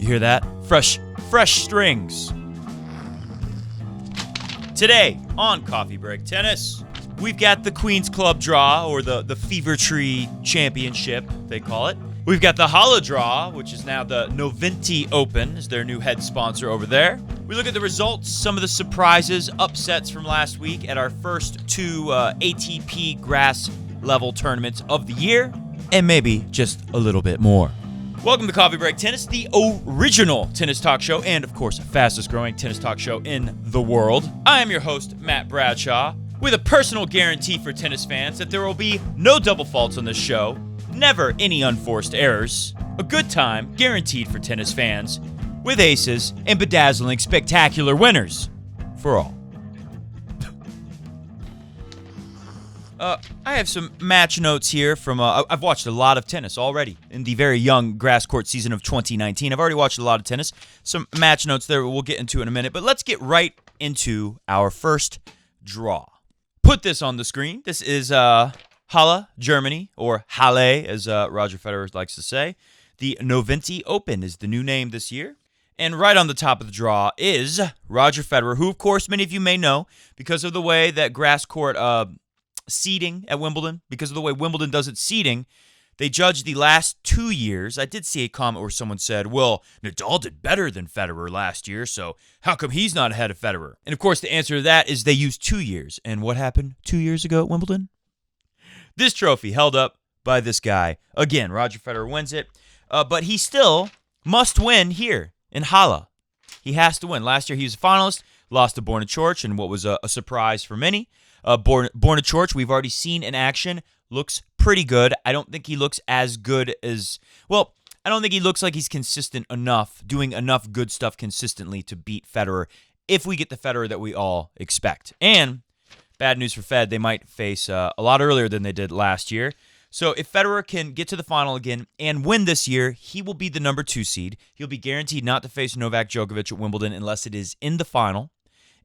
hear that? Fresh strings. Today on Coffee Break Tennis, we've got the Queens Club draw, or the Fever Tree Championship, they call it. We've got the Halle draw, which is now the Noventi Open, is their new head sponsor over there. We look at the results, some of the surprises, upsets from last week at our first two ATP grass level tournaments of the year, and maybe just a little bit more. Welcome to Coffee Break Tennis, the original tennis talk show, and of course, fastest growing tennis talk show in the world. I am your host, Matt Bradshaw, with a personal guarantee for tennis fans that there will be no double faults on this show, never any unforced errors, a good time guaranteed for tennis fans, with aces and bedazzling spectacular winners for all. I have some match notes here from, I've watched a lot of tennis already in the very young grass court season of 2019. I've already watched a lot of tennis. Some match notes there we'll get into in a minute, but let's get right into our first draw. Put this on the screen. This is Halle, Germany, or Halle, as Roger Federer likes to say. The Noventi Open is the new name this year. And right on the top of the draw is Roger Federer, who, of course, many of you may know because of the way that grass court seeding at Wimbledon, because of the way Wimbledon does its seeding, they judged the last 2 years. I did see a comment where someone said, well, Nadal did better than Federer last year, so how come he's not ahead of Federer? And of course, the answer to that is they used 2 years. And what happened 2 years ago at Wimbledon? This trophy held up by this guy. Again, Roger Federer wins it, but he still must win here in Halle. He has to win. Last year, he was a finalist, lost to Borna Coric in what was a surprise for many. Borna Coric, we've already seen in action, looks pretty good. I don't think he looks as good as, well, I don't think he looks like he's consistent enough, doing enough good stuff consistently to beat Federer if we get the Federer that we all expect. And bad news for Fed, they might face a lot earlier than they did last year. So if Federer can get to the final again and win this year, he will be the number 2 seed. He'll be guaranteed not to face Novak Djokovic at Wimbledon unless it is in the final.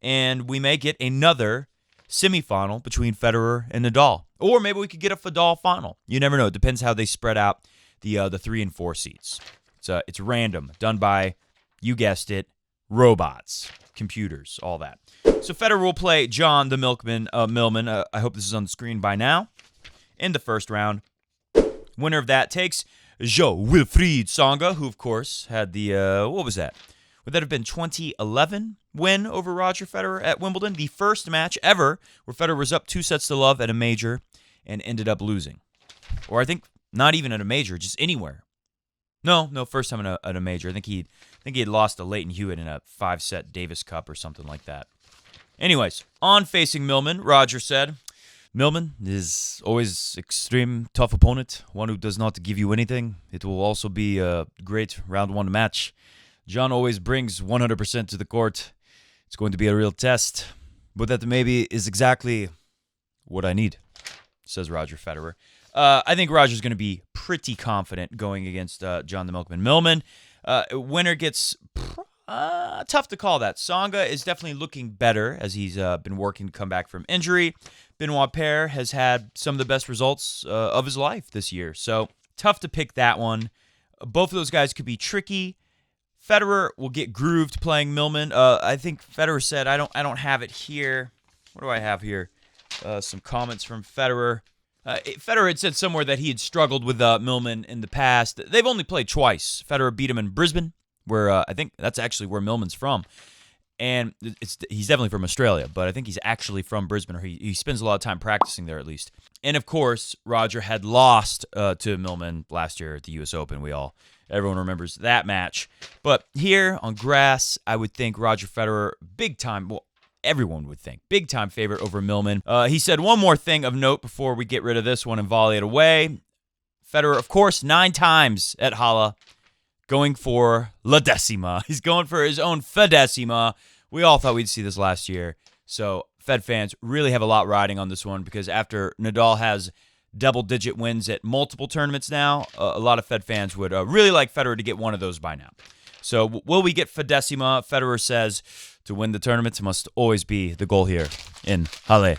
And we may get another semifinal between Federer and Nadal. Or maybe we could get a Federer final. You never know. It depends how they spread out the 3 and 4 seeds. It's random, done by, you guessed it, robots, computers, all that. So Federer will play John the Millman. I hope this is on the screen by now. In the first round, winner of that takes Jo-Wilfried Tsonga, who of course had the what was that? Would that have been 2011 win over Roger Federer at Wimbledon? The first match ever where Federer was up 2-0 at a major and ended up losing. Or I think not even at a major, just anywhere. No, first time at a major. I think he had lost to Leighton Hewitt in a 5-set Davis Cup or something like that. Anyways, on facing Millman, Roger said, Millman is always extreme tough opponent, one who does not give you anything. It will also be a great round 1 match. John always brings 100% to the court. It's going to be a real test, but that maybe is exactly what I need, says Roger Federer. I think Roger's going to be pretty confident going against John the Milkman Millman. Winner gets tough to call that. Tsonga is definitely looking better as he's been working to come back from injury. Benoit Paire has had some of the best results of his life this year, so tough to pick that one. Both of those guys could be tricky. Federer will get grooved playing Millman. I think Federer said, I don't have it here. What do I have here? Some comments from Federer. Federer had said somewhere that he had struggled with Millman in the past. They've only played twice. Federer beat him in Brisbane, where I think that's actually where Millman's from. And he's definitely from Australia, but I think he's actually from Brisbane, or he spends a lot of time practicing there at least. And of course, Roger had lost to Millman last year at the U.S. Open. Everyone remembers that match. But here on grass, I would think Roger Federer, big time, well, everyone would think, big time favorite over Millman. He said one more thing of note before we get rid of this one and volley it away. Federer, of course, 9 times at Halle, going for La Decima. He's going for his own Fedecima. We all thought we'd see this last year. So Fed fans really have a lot riding on this one because after Nadal has double-digit wins at multiple tournaments now, a lot of Fed fans would really like Federer to get one of those by now. So will we get Fedecima? Federer says to win the tournament must always be the goal here in Halle.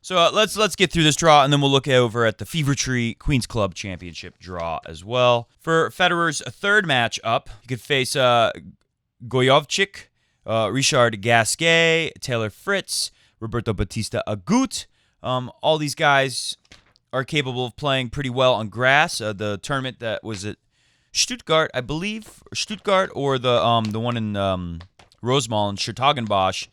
So let's get through this draw, and then we'll look over at the Fever Tree Queens Club Championship draw as well. For Federer's third match up, you could face Gojovcik, Richard Gasquet, Taylor Fritz, Roberto Bautista Agut. All these guys are capable of playing pretty well on grass. The tournament that was at Stuttgart, I believe, Stuttgart, or the one in Rosmalen, Schertagenbosch.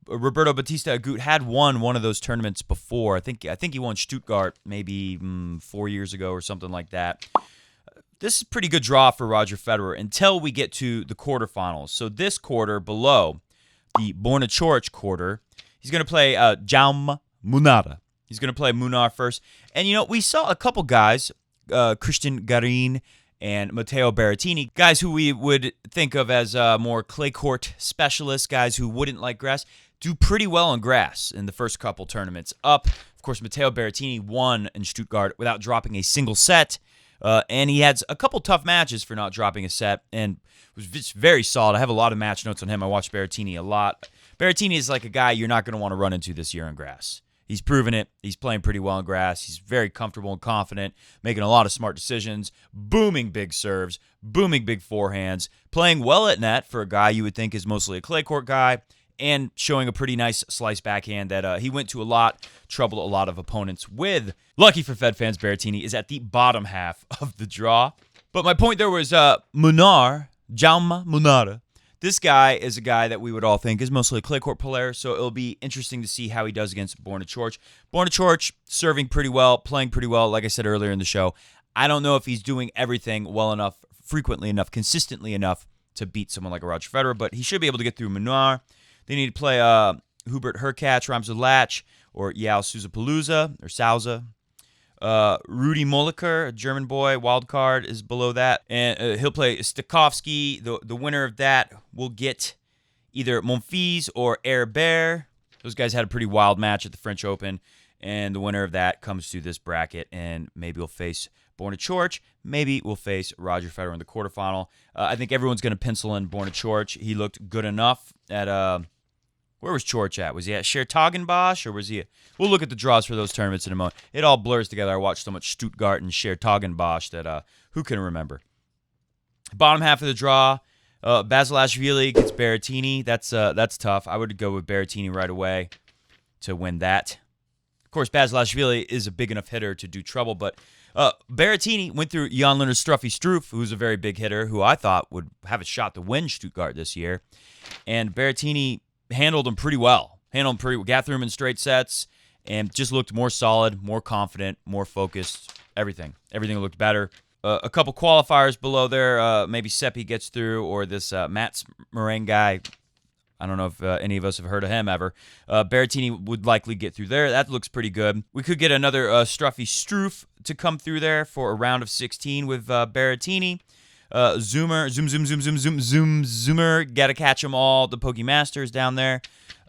Roberto Bautista Agut had won one of those tournaments before. I think he won Stuttgart maybe 4 years ago or something like that. This is a pretty good draw for Roger Federer until we get to the quarterfinals. So this quarter below, the Borna Coric quarter, he's going to play Jaume Munara. He's going to play Munar first. And, we saw a couple guys, Christian Garin and Matteo Berrettini, guys who we would think of as more clay court specialists, guys who wouldn't like grass, do pretty well on grass in the first couple tournaments up. Of course, Matteo Berrettini won in Stuttgart without dropping a single set, and he had a couple tough matches for not dropping a set, and was just very solid. I have a lot of match notes on him. I watched Berrettini a lot. Berrettini is like a guy you're not going to want to run into this year on grass. He's proven it. He's playing pretty well on grass. He's very comfortable and confident, making a lot of smart decisions, booming big serves, booming big forehands, playing well at net for a guy you would think is mostly a clay court guy, and showing a pretty nice slice backhand that he went to a lot, troubled a lot of opponents with. Lucky for Fed fans, Berrettini is at the bottom half of the draw. But my point there was Jaume Munara. This guy is a guy that we would all think is mostly a clay court player, so it'll be interesting to see how he does against Borna Coric. Borna Coric serving pretty well, playing pretty well, like I said earlier in the show. I don't know if he's doing everything well enough, frequently enough, consistently enough to beat someone like a Roger Federer, but he should be able to get through Munar. They need to play Hubert Hurkacz, rhymes with Latch, or Yao Souzapalooza, or Souza. Rudy Molliker, a German boy, wild card, is below that. And he'll play Stakhovsky. The winner of that will get either Monfils or Herbert. Those guys had a pretty wild match at the French Open. And the winner of that comes to this bracket. And maybe we'll face Borna Coric. Maybe we'll face Roger Federer in the quarterfinal. I think everyone's going to pencil in Borna Coric. He looked good enough at... Where was Coric at? Was he at Schertagenbosch, or was he... We'll look at the draws for those tournaments in a moment. It all blurs together. I watched so much Stuttgart and Schertagenbosch that who can remember? Bottom half of the draw, Basilashvili gets Berrettini. That's tough. I would go with Berrettini right away to win that. Of course, Basilashvili is a big enough hitter to do trouble, but Berrettini went through Jan-Lennard Struff, who's a very big hitter, who I thought would have a shot to win Stuttgart this year. And Berrettini handled him pretty well. Got through him in straight sets, and just looked more solid, more confident, more focused. Everything looked better. A couple qualifiers below there. Maybe Seppi gets through, or this Mats Moraine guy. I don't know if any of us have heard of him ever. Berrettini would likely get through there. That looks pretty good. We could get another Struff to come through there for a round of 16 with Berrettini. Zoomer, got to catch them all. The Pokemasters down there.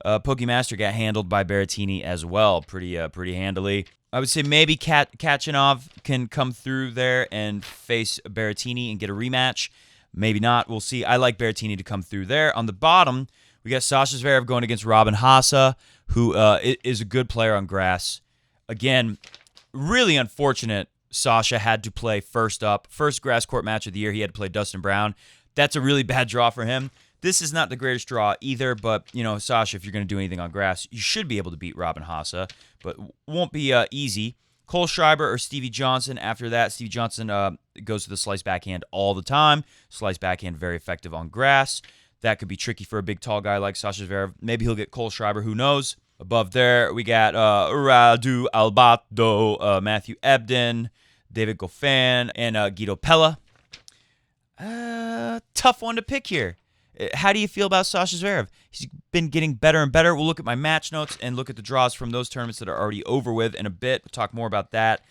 Pokemaster got handled by Berrettini as well, pretty handily. I would say maybe Kachanov can come through there and face Berrettini and get a rematch. Maybe not. We'll see. I like Berrettini to come through there. On the bottom, we got Sasha Zverev going against Robin Haase, who is a good player on grass. Again, really unfortunate. Sasha had to play first grass court match of the year. He had to play Dustin Brown. That's a really bad draw for him. This is not the greatest draw either, but, Sasha, if you're going to do anything on grass, you should be able to beat Robin Haase, but won't be easy. Cole Schreiber or Stevie Johnson. After that, Stevie Johnson goes to the slice backhand all the time. Slice backhand, very effective on grass. That could be tricky for a big, tall guy like Sasha Zverev. Maybe he'll get Cole Schreiber. Who knows? Above there, we got Radu Albato, Matthew Ebden, David Goffin, and Guido Pella. Tough one to pick here. How do you feel about Sasha Zverev? He's been getting better and better. We'll look at my match notes and look at the draws from those tournaments that are already over with in a bit. We'll talk more about that.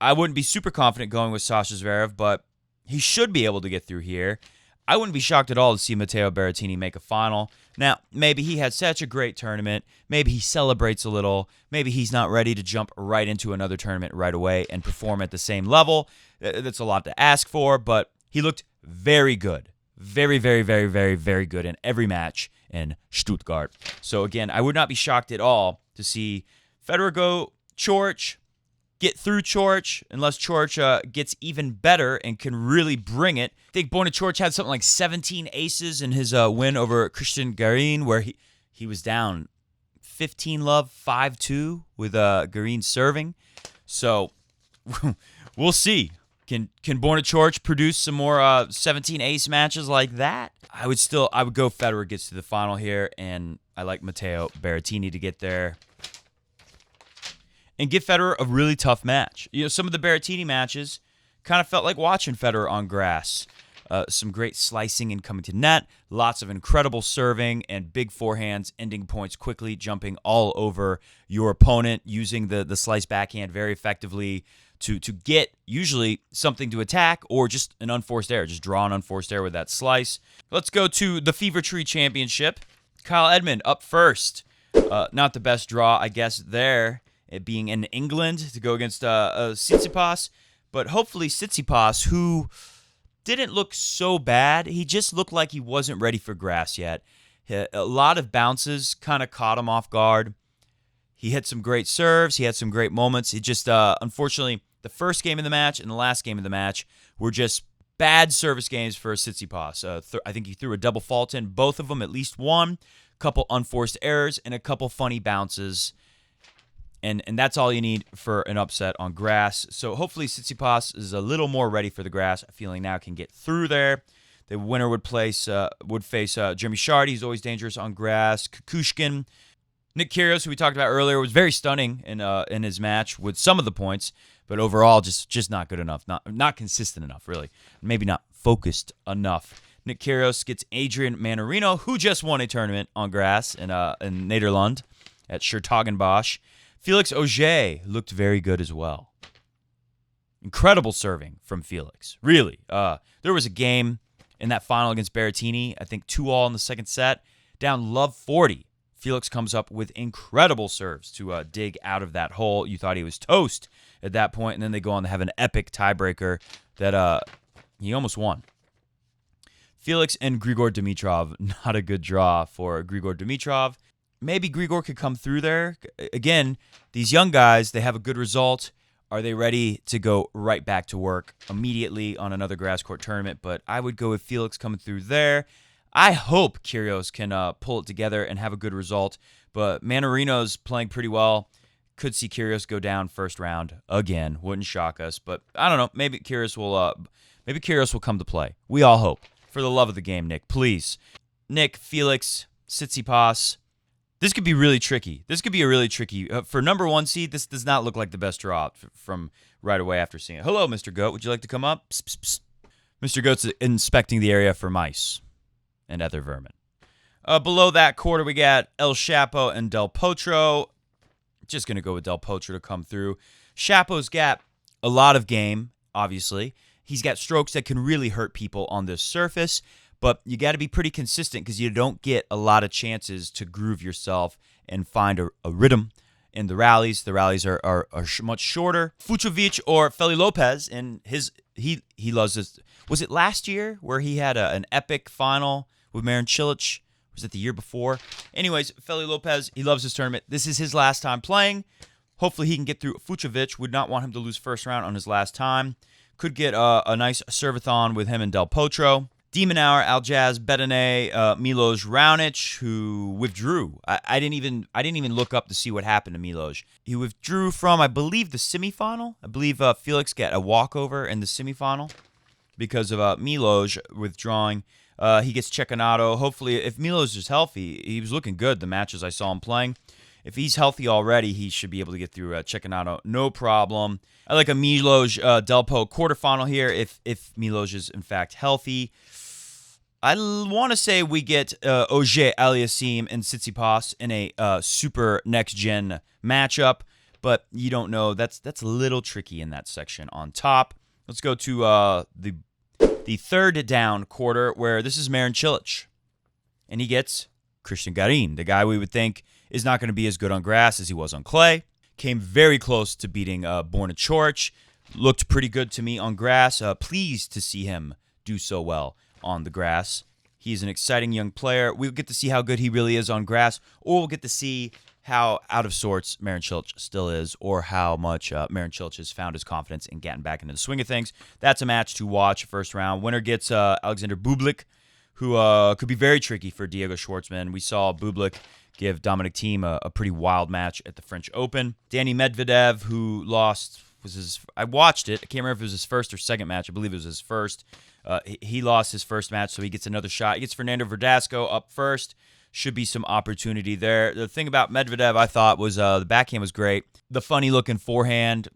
I wouldn't be super confident going with Sasha Zverev, but he should be able to get through here. I wouldn't be shocked at all to see Matteo Berrettini make a final. Now, maybe he had such a great tournament. Maybe he celebrates a little. Maybe he's not ready to jump right into another tournament right away and perform at the same level. That's a lot to ask for, but he looked very good. Very, very, very, very, very good in every match in Stuttgart. So again, I would not be shocked at all to see Federer go Coric, get through Coric, unless Coric gets even better and can really bring it. I think Borna Coric had something like 17 aces in his win over Christian Garin, where he was down 15-love, 5-2 with Garin serving. So we'll see. Can Borna Coric produce some more 17 ace matches like that? I would go Federer gets to the final here, and I like Matteo Berrettini to get there and give Federer a really tough match. Some of the Berrettini matches kind of felt like watching Federer on grass. Some great slicing and coming to net, lots of incredible serving and big forehands, ending points quickly, jumping all over your opponent, using the slice backhand very effectively to get usually something to attack or just an unforced error. Just draw an unforced error with that slice. Let's go to the Fever Tree Championship. Kyle Edmund up first. Not the best draw, I guess, there, it being in England to go against Tsitsipas. But hopefully Tsitsipas, who didn't look so bad. He just looked like he wasn't ready for grass yet. A lot of bounces kind of caught him off guard. He hit some great serves. He had some great moments. He just, unfortunately, the first game of the match and the last game of the match were just bad service games for Tsitsipas. I think he threw a double fault in both of them, at least one, a couple unforced errors, and a couple funny bounces. And that's all you need for an upset on grass. So hopefully Tsitsipas is a little more ready for the grass. Feeling now can get through there. The winner would face Jeremy Chardy. He's always dangerous on grass. Kukushkin. Nick Kyrgios, who we talked about earlier, was very stunning in his match with some of the points, but overall just not good enough. Not consistent enough, really. Maybe not focused enough. Nick Kyrgios gets Adrian Manarino, who just won a tournament on grass in Nederland at Schertagenbosch. Felix Auger looked very good as well. Incredible serving from Felix. Really. There was a game in that final against Berrettini, I think 2-all in the second set, down love 40. Felix comes up with incredible serves to dig out of that hole. You thought he was toast at that point, and then they go on to have an epic tiebreaker that he almost won. Felix and Grigor Dimitrov, not a good draw for Grigor Dimitrov. Maybe Grigor could come through there. Again, these young guys, they have a good result. Are they ready to go right back to work immediately on another grass court tournament? But I would go with Felix coming through there. I hope Kyrgios can pull it together and have a good result. But Manarino's playing pretty well. Could see Kyrgios go down first round again. Wouldn't shock us. But I don't know. Maybe Kyrgios will come to play. We all hope. For the love of the game, Nick, please. Nick, Felix, Tsitsipas. This could be really tricky. This could be a really tricky. For number one seed, this does not look like the best draw from right away after seeing it. Hello, Mr. Goat. Would you like to come up? Psst, psst, psst. Mr. Goat's inspecting the area for mice and other vermin. Below that quarter, we got El Chapo and Del Potro. Just going to go with Del Potro to come through. Chapo's got a lot of game, obviously. He's got strokes that can really hurt people on this surface. But you got to be pretty consistent because you don't get a lot of chances to groove yourself and find a rhythm in the rallies. The rallies are much shorter. Fucsovics or Feli Lopez, and he loves this. Was it last year where he had an epic final with Marin Cilic? Was it the year before? Anyways, Feli Lopez, he loves this tournament. This is his last time playing. Hopefully he can get through. Fucsovics would not want him to lose first round on his last time. Could get a nice serve-a-thon with him and Del Potro. Demonauer, Aljaz, Bedene, Milos Raonic, who withdrew. I didn't even look up to see what happened to Milos. He withdrew from, I believe, the semifinal. I believe Felix got a walkover in the semifinal because of Milos withdrawing. He gets Cecchinato. Hopefully, if Milos is healthy, he was looking good the matches I saw him playing. If he's healthy already, he should be able to get through Cecchinato, no problem. I like a Milos Delpo quarterfinal here if Milos is in fact healthy. I want to say we get Auger Aliassime and Tsitsipas in a super next-gen matchup, but you don't know. That's a little tricky in that section on top. Let's go to the third down quarter, where this is Marin Cilic, and he gets Christian Garin, the guy we would think is not going to be as good on grass as he was on clay. Came very close to beating Borna Coric. Looked pretty good to me on grass. Pleased to see him do so well on the grass. He's an exciting young player. We'll get to see how good he really is on grass, or we'll get to see how out of sorts Marin Cilic still is, or how much Marin Cilic has found his confidence in getting back into the swing of things. That's a match to watch first round. Winner gets Alexander Bublik, who could be very tricky for Diego Schwartzman. We saw Bublik give Dominic Thiem a pretty wild match at the French Open. Danny Medvedev, who lost, I watched it. I can't remember if it was his first or second match. I believe it was his first. He lost his first match, so he gets another shot. He gets Fernando Verdasco up first. Should be some opportunity there. The thing about Medvedev, I thought, was the backhand was great. The funny-looking forehand,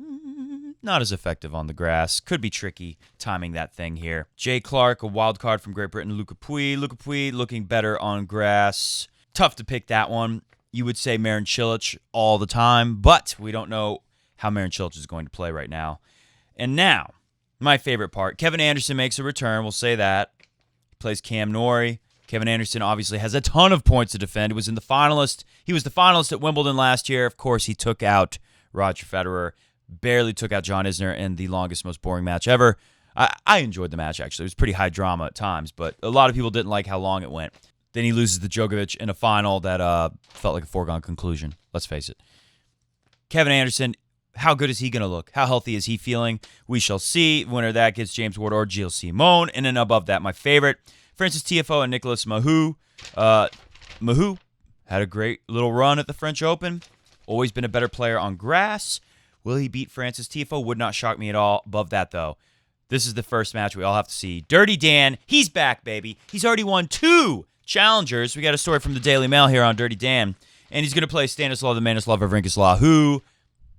not as effective on the grass. Could be tricky timing that thing here. Jay Clark, a wild card from Great Britain. Luca Pouille looking better on grass. Tough to pick that one. You would say Marin Cilic all the time, but we don't know how Marin Cilic is going to play right now. And now, my favorite part. Kevin Anderson makes a return. We'll say that. He plays Cam Norrie. Kevin Anderson obviously has a ton of points to defend. He was the finalist at Wimbledon last year. Of course, he took out Roger Federer, barely took out John Isner in the longest, most boring match ever. I enjoyed the match, actually. It was pretty high drama at times, but a lot of people didn't like how long it went. Then he loses to Djokovic in a final that felt like a foregone conclusion. Let's face it. Kevin Anderson, how good is he going to look? How healthy is he feeling? We shall see. Winner of that gets James Ward or Gilles Simon. And then above that, my favorite, Francis Tiafoe and Nicolas Mahut. Mahut had a great little run at the French Open. Always been a better player on grass. Will he beat Francis Tiafoe? Would not shock me at all. Above that, though, this is the first match we all have to see. Dirty Dan, he's back, baby. He's already won 2 challengers. We got a story from the Daily Mail here on Dirty Dan. And he's going to play Stanislav the Manislav Wawrinka, who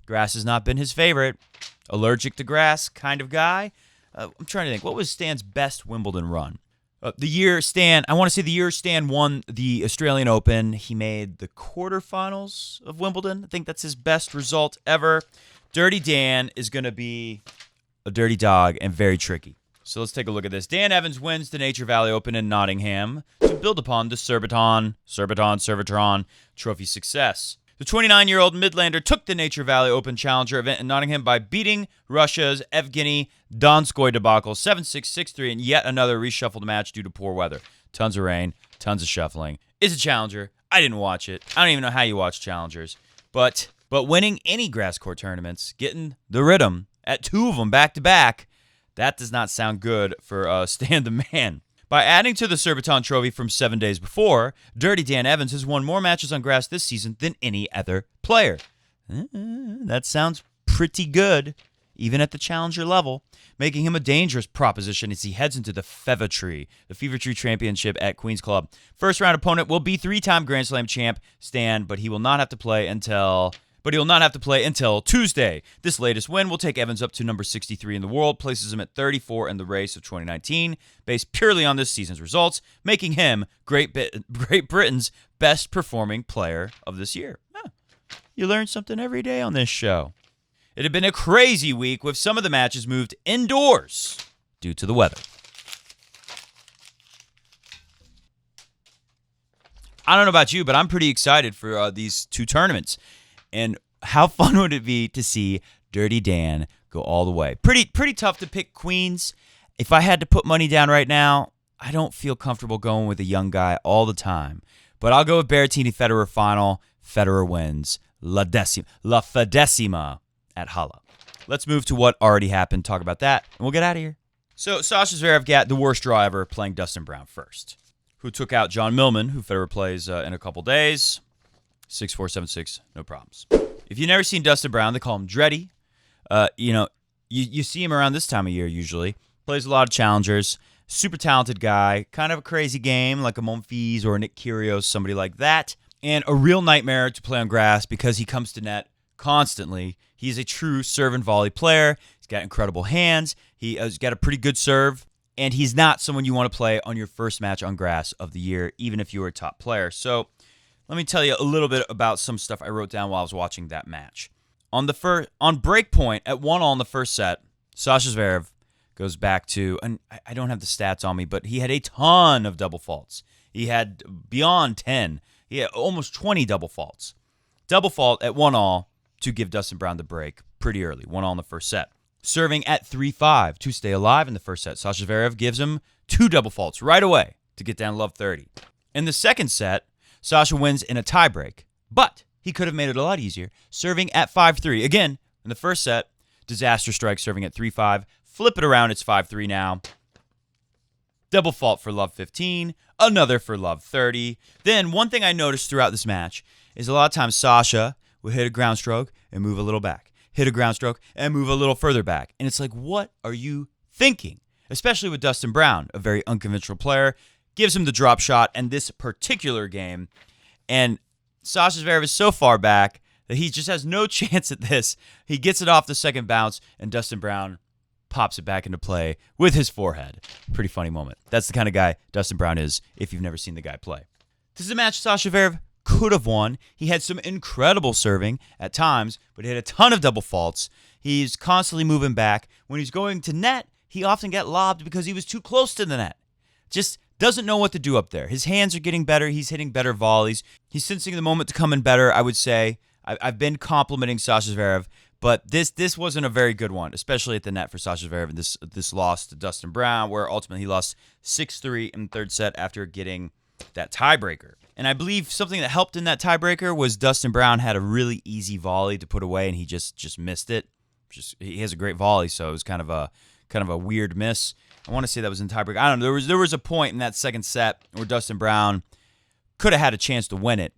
grass has not been his favorite. Allergic to grass kind of guy. I'm trying to think. What was Stan's best Wimbledon run? I want to say the year Stan won the Australian Open, he made the quarterfinals of Wimbledon. I think that's his best result ever. Dirty Dan is going to be a dirty dog and very tricky. So let's take a look at this. Dan Evans wins the Nature Valley Open in Nottingham to build upon the Surbiton Trophy success. The 29-year-old Midlander took the Nature Valley Open Challenger event in Nottingham by beating Russia's Evgeny Donskoy debacle 7-6, 6-3, and yet another reshuffled match due to poor weather. Tons of rain, tons of shuffling. It's a challenger. I didn't watch it. I don't even know how you watch challengers. But winning any grass court tournaments, getting the rhythm at 2 of them back-to-back, that does not sound good for Stan the Man. By adding to the Surbiton Trophy from 7 days before, Dirty Dan Evans has won more matches on grass this season than any other player. That sounds pretty good, even at the challenger level, making him a dangerous proposition as he heads into the Fever Tree Championship at Queens Club. First round opponent will be 3-time Grand Slam champ Stan, but he will not have to play until Tuesday. This latest win will take Evans up to number 63 in the world, places him at 34 in the race of 2019, based purely on this season's results, making him Great Britain's best performing player of this year. You learn something every day on this show. It had been a crazy week with some of the matches moved indoors due to the weather. I don't know about you, but I'm pretty excited for these 2 tournaments. And how fun would it be to see Dirty Dan go all the way? Pretty tough to pick Queens. If I had to put money down right now, I don't feel comfortable going with a young guy all the time. But I'll go with Berrettini-Federer final. Federer wins. La Fedesima at Halle. Let's move to what already happened. Talk about that, and we'll get out of here. So Sasha Zverev got the worst draw ever, playing Dustin Brown first, who took out John Millman, who Federer plays in a couple days. 6-4, 7-6, no problems. If you've never seen Dustin Brown, they call him Dreddy. You see him around this time of year usually. Plays a lot of challengers. Super talented guy. Kind of a crazy game, like a Monfils or a Nick Kyrgios, somebody like that. And a real nightmare to play on grass because he comes to net constantly. He's a true serve and volley player. He's got incredible hands. He's got a pretty good serve. And he's not someone you want to play on your first match on grass of the year, even if you were a top player. So let me tell you a little bit about some stuff I wrote down while I was watching that match. On break point, at 1-1 in the first set, Sasha Zverev goes back to, and I don't have the stats on me, but he had a ton of double faults. He had beyond 10. He had almost 20 double faults. Double fault at 1-1 to give Dustin Brown the break pretty early, 1-1 in the first set. Serving at 3-5 to stay alive in the first set. Sasha Zverev gives him 2 double faults right away to get down love 30. In the second set, Sasha wins in a tiebreak, but he could have made it a lot easier, serving at 5-3. Again, in the first set, disaster strike serving at 3-5. Flip it around, it's 5-3 now. Double fault for love 15, another for love 30. Then one thing I noticed throughout this match is a lot of times Sasha would hit a ground stroke and move a little back. Hit a ground stroke and move a little further back. And it's like, what are you thinking? Especially with Dustin Brown, a very unconventional player, gives him the drop shot in this particular game. And Sasha Zverev is so far back that he just has no chance at this. He gets it off the second bounce, and Dustin Brown pops it back into play with his forehead. Pretty funny moment. That's the kind of guy Dustin Brown is if you've never seen the guy play. This is a match Sasha Zverev could have won. He had some incredible serving at times, but he had a ton of double faults. He's constantly moving back. When he's going to net, he often got lobbed because he was too close to the net. Just doesn't know what to do up there. His hands are getting better. He's hitting better volleys. He's sensing the moment to come in better, I would say. I've been complimenting Sasha Zverev, but this wasn't a very good one, especially at the net for Sasha Zverev. This loss to Dustin Brown, where ultimately he lost 6-3 in the third set after getting that tiebreaker. And I believe something that helped in that tiebreaker was Dustin Brown had a really easy volley to put away, and he just missed it. He has a great volley, so it was kind of a weird miss. I want to say that was in tiebreaker. I don't know. There was a point in that second set where Dustin Brown could have had a chance to win it,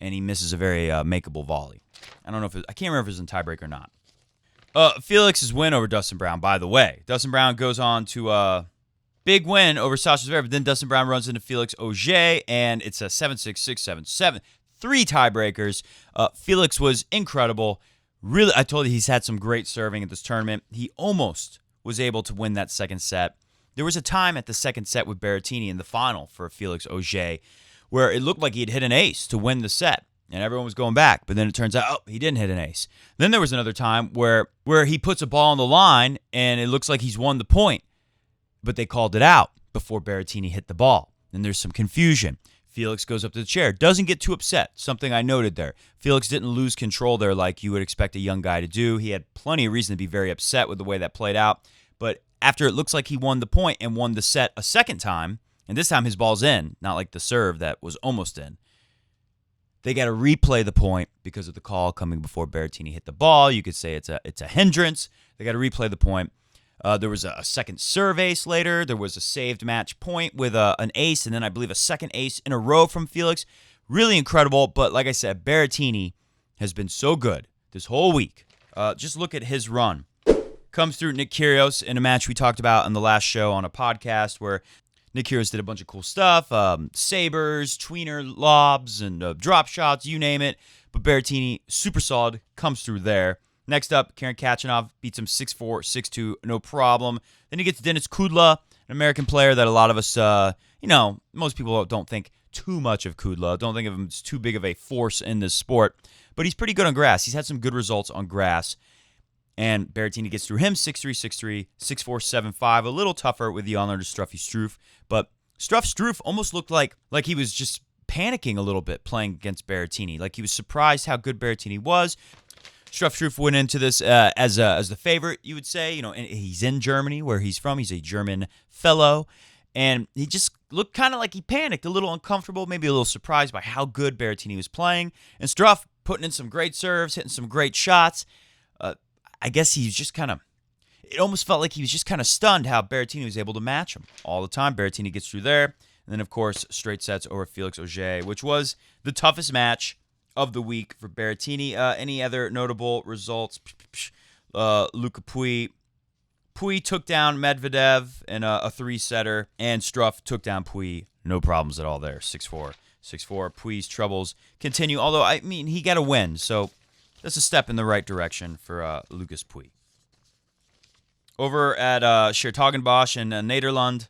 and he misses a very makeable volley. I don't know if I can't remember if it was in tiebreak or not. Felix's win over Dustin Brown, by the way. Dustin Brown goes on to a big win over Sasha Zverev, but then Dustin Brown runs into Felix Auger, and it's a 7-6, 6-7, 3 tiebreakers. Felix was incredible. Really, I told you he's had some great serving at this tournament. He almost was able to win that second set. There was a time at the second set with Berrettini in the final for Felix Auger where it looked like he had hit an ace to win the set, and everyone was going back. But then it turns out, he didn't hit an ace. Then there was another time where he puts a ball on the line, and it looks like he's won the point, but they called it out before Berrettini hit the ball. Then there's some confusion. Felix goes up to the chair, doesn't get too upset, something I noted there. Felix didn't lose control there like you would expect a young guy to do. He had plenty of reason to be very upset with the way that played out. But after it looks like he won the point and won the set a second time, and this time his ball's in, not like the serve that was almost in, they got to replay the point because of the call coming before Berrettini hit the ball. You could say it's a hindrance. They got to replay the point. There was a second serve ace later. There was a saved match point with an ace, and then I believe a second ace in a row from Felix. Really incredible, but like I said, Berrettini has been so good this whole week. Just look at his run. Comes through Nick Kyrgios in a match we talked about on the last show on a podcast where Nick Kyrgios did a bunch of cool stuff, sabers, tweener lobs, and drop shots, you name it. But Berrettini, super solid, comes through there. Next up, Karen Khachanov beats him 6-4, 6-2, no problem. Then he gets Denis Kudla, an American player that a lot of us, most people don't think too much of Kudla, don't think of him as too big of a force in this sport. But he's pretty good on grass. He's had some good results on grass. And Berrettini gets through him 6-3, 6-3, 6-4, 7-5. A little tougher with the honor to Struffy Struff. But Struff almost looked like he was just panicking a little bit playing against Berrettini. Like he was surprised how good Berrettini was. Struff went into this as the favorite, you would say. And he's in Germany, where he's from. He's a German fellow. And he just looked kind of like he panicked, a little uncomfortable, maybe a little surprised by how good Berrettini was playing. And Struff putting in some great serves, hitting some great shots. I guess he was just it almost felt like he was just kind of stunned how Berrettini was able to match him all the time. Berrettini gets through there. And then, of course, straight sets over Felix Auger, which was the toughest match of the week for Berrettini. Any other notable results? Luca Pouille. Pouille took down Medvedev in a three-setter, and Struff took down Pouille. No problems at all there. 6-4, 6-4. Pouille's troubles continue, although, he got a win, so that's a step in the right direction for Lucas Pouille. Over at Schertogenbosch in Nederland,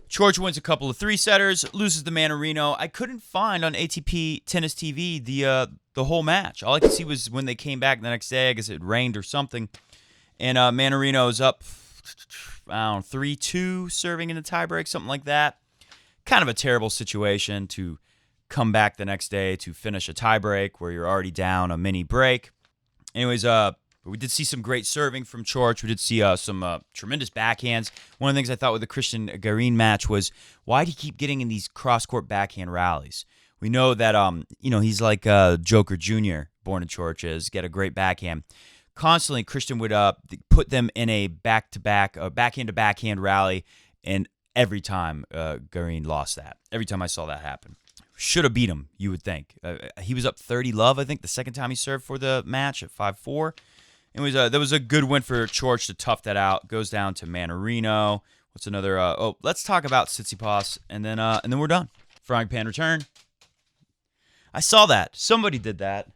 George wins a couple of three-setters, loses the Mannarino. I couldn't find on ATP Tennis TV the whole match. All I could see was when they came back the next day. I guess it rained or something. And Mannarino's up, 3-2, serving in a tiebreak, something like that. Kind of a terrible situation to come back the next day to finish a tiebreak where you're already down a mini break. Anyways, we did see some great serving from George. We did see some tremendous backhands. One of the things I thought with the Christian Garin match was, why did he keep getting in these cross-court backhand rallies? We know that he's like Joker Jr., born in churches, get a great backhand. Constantly, Christian would put them in a back-to-back, backhand-to-backhand rally, and every time Garin lost that. Every time I saw that happen. Should have beat him, you would think. He was up 30-love, I think, the second time he served for the match at 5-4. That was a good win for Chorch to tough that out. Goes down to Manarino. What's another? Let's talk about Tsitsipas, and then we're done. Frying pan return. I saw that. Somebody did that.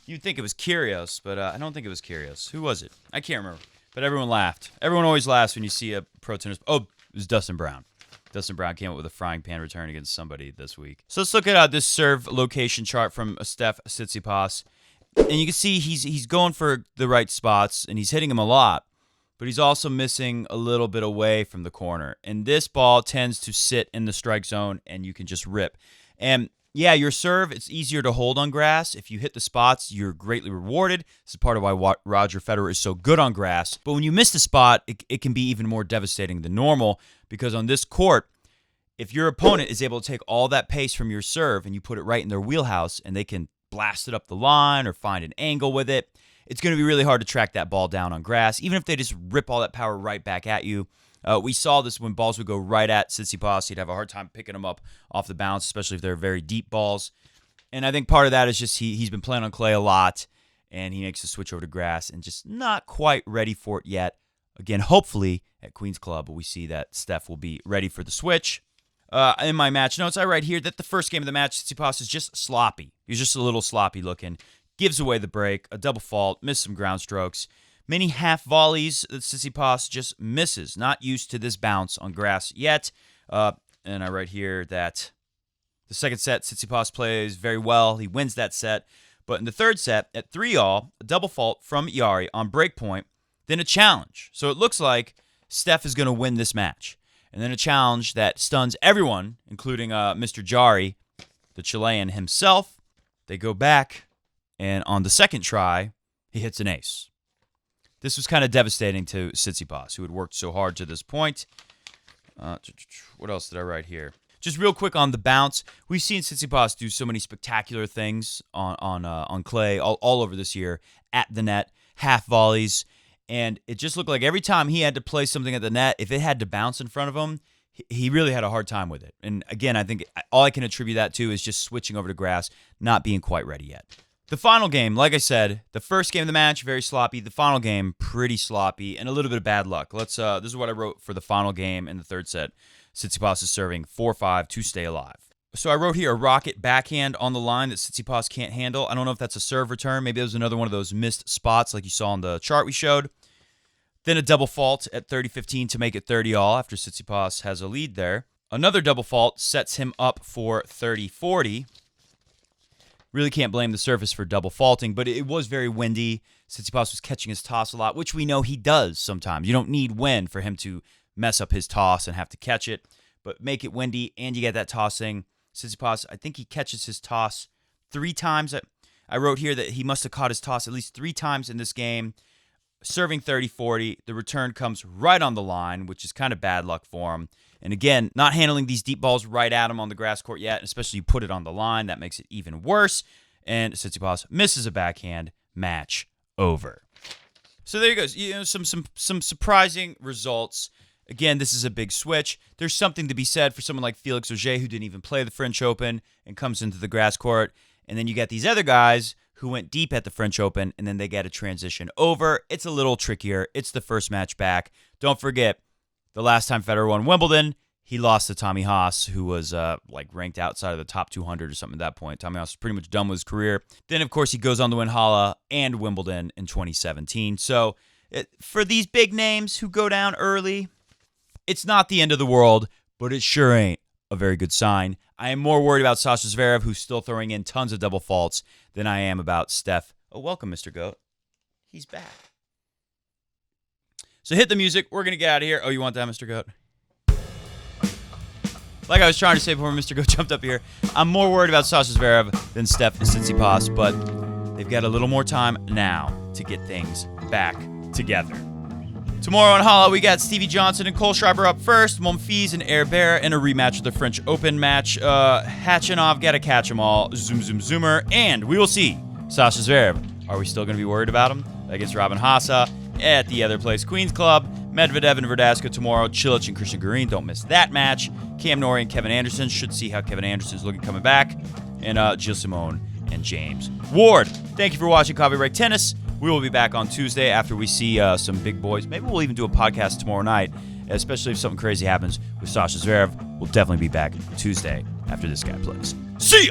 You'd think it was Kyrgios, but I don't think it was Kyrgios. Who was it? I can't remember. But everyone laughed. Everyone always laughs when you see a pro tennis. Oh, it was Dustin Brown. Dustin Brown came up with a frying pan return against somebody this week. So let's look at this serve location chart from Steph Tsitsipas. And you can see he's going for the right spots, and he's hitting them a lot. But he's also missing a little bit away from the corner. And this ball tends to sit in the strike zone, and you can just rip. And yeah, your serve, it's easier to hold on grass. If you hit the spots, you're greatly rewarded. This is part of why Roger Federer is so good on grass. But when you miss the spot, it can be even more devastating than normal, because on this court, if your opponent is able to take all that pace from your serve and you put it right in their wheelhouse and they can blast it up the line or find an angle with it, it's going to be really hard to track that ball down on grass, even if they just rip all that power right back at you. We saw this when balls would go right at Tsitsipas. He'd have a hard time picking them up off the bounce, especially if they're very deep balls. And I think part of that is just he's been playing on clay a lot, and he makes the switch over to grass and just not quite ready for it yet. Again, hopefully at Queens Club, we see that Steph will be ready for the switch. In my match notes, I write here that the first game of the match, Tsitsipas is just sloppy. He's just a little sloppy looking. Gives away the break, a double fault, missed some ground strokes. Many half volleys that Tsitsipas just misses. Not used to this bounce on grass yet. And I write here that the second set, Tsitsipas plays very well. He wins that set. But in the third set, at 3-all, a double fault from Yari on break point, then a challenge. So it looks like Steph is going to win this match. And then a challenge that stuns everyone, including Mr. Jari, the Chilean himself. They go back, and on the second try, he hits an ace. This was kind of devastating to Tsitsipas, who had worked so hard to this point. What else did I write here? Just real quick on the bounce. We've seen Tsitsipas do so many spectacular things on clay all over this year at the net, half volleys, and it just looked like every time he had to play something at the net, if it had to bounce in front of him, he really had a hard time with it. And again, I think all I can attribute that to is just switching over to grass, not being quite ready yet. The final game, like I said, the first game of the match, very sloppy. The final game, pretty sloppy, and a little bit of bad luck. This is what I wrote for the final game in the third set. Tsitsipas is serving 4-5 to stay alive. So I wrote here a rocket backhand on the line that Tsitsipas can't handle. I don't know if that's a serve return. Maybe it was another one of those missed spots like you saw on the chart we showed. Then a double fault at 30-15 to make it 30-all after Tsitsipas has a lead there. Another double fault sets him up for 30-40. Really can't blame the surface for double faulting, but it was very windy. Tsitsipas was catching his toss a lot, which we know he does sometimes. You don't need wind for him to mess up his toss and have to catch it, but make it windy and you get that tossing. Tsitsipas, I think he catches his toss 3 times. I wrote here that he must have caught his toss at least 3 times in this game. Serving 30-40, the return comes right on the line, which is kind of bad luck for him. And again, not handling these deep balls right at him on the grass court yet, especially you put it on the line. That makes it even worse. And Tsitsipas misses a backhand. Match over. So there you go. Some surprising results. Again, this is a big switch. There's something to be said for someone like Felix Auger, who didn't even play the French Open and comes into the grass court. And then you got these other guys who went deep at the French Open, and then they got to transition over. It's a little trickier. It's the first match back. Don't forget, the last time Federer won Wimbledon, he lost to Tommy Haas, who was ranked outside of the top 200 or something at that point. Tommy Haas was pretty much done with his career. Then, of course, he goes on to win Halle and Wimbledon in 2017. So for these big names who go down early, it's not the end of the world, but it sure ain't a very good sign. I am more worried about Sasha Zverev, who's still throwing in tons of double faults, than I am about Steph. Oh, welcome, Mr. Goat. He's back. So hit the music. We're going to get out of here. Oh, you want that, Mr. Goat? Like I was trying to say before Mr. Goat jumped up here, I'm more worried about Sasha Zverev than Steph Tsitsipas, but they've got a little more time now to get things back together. Tomorrow on Halle, we got Stevie Johnson and Cole Schreiber up first, Monfils and Herbert in a rematch of the French Open match. Khachanov, gotta catch them all. Zoom, zoom, zoomer. And we will see Sasha Zverev. Are we still going to be worried about him? Against Robin Haase at the other place, Queens Club. Medvedev and Verdasco tomorrow. Cilic and Christian Garin, don't miss that match. Cam Norrie and Kevin Anderson, should see how Kevin Anderson's looking coming back. And Gilles Simon and James Ward. Thank you for watching Coffee Break Tennis. We will be back on Tuesday after we see some big boys. Maybe we'll even do a podcast tomorrow night, especially if something crazy happens with Sasha Zverev. We'll definitely be back Tuesday after this guy plays. See ya!